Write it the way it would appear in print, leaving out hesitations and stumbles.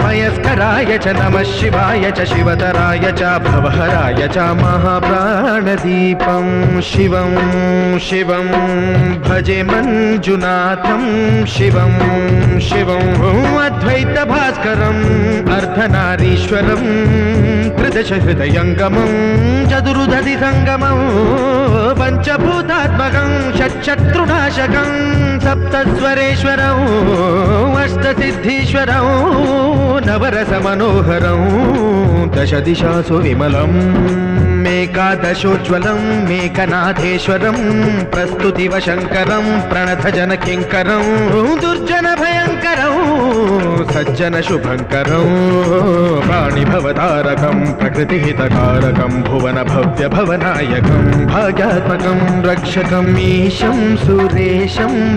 मयस्कराय च नमः शिवाय च शिवतराय च भवहराय च महाप्राणदीपं शिवं शिवं भजे मञ्जुनाथं शिवं शिवं अद्वैतभास्करम् अर्धनारीश्वरं त्रिदशहृदयङ्गमं चतुर्दधि सङ्गमं पञ्चभूतात्मकं षट्शत्रुनाशकं सप्तस्वरेश्वरं अष्टसिद्धीश्वरं नवरसमनोहरं दशदिशासु विमलम् मेकादशोज्ज्वलं मेकनाथेश्वरं प्रस्तुतिवशङ्करं प्रणतजनकिङ्करं दुर्जनभयङ्करं सज्जनशुभङ्करं प्राणिभवतारकं प्रकृतिहितकारकं भुवनभव्यभवनायकं भाग्यात्मकं रक्षकम् ईशं सुरेशं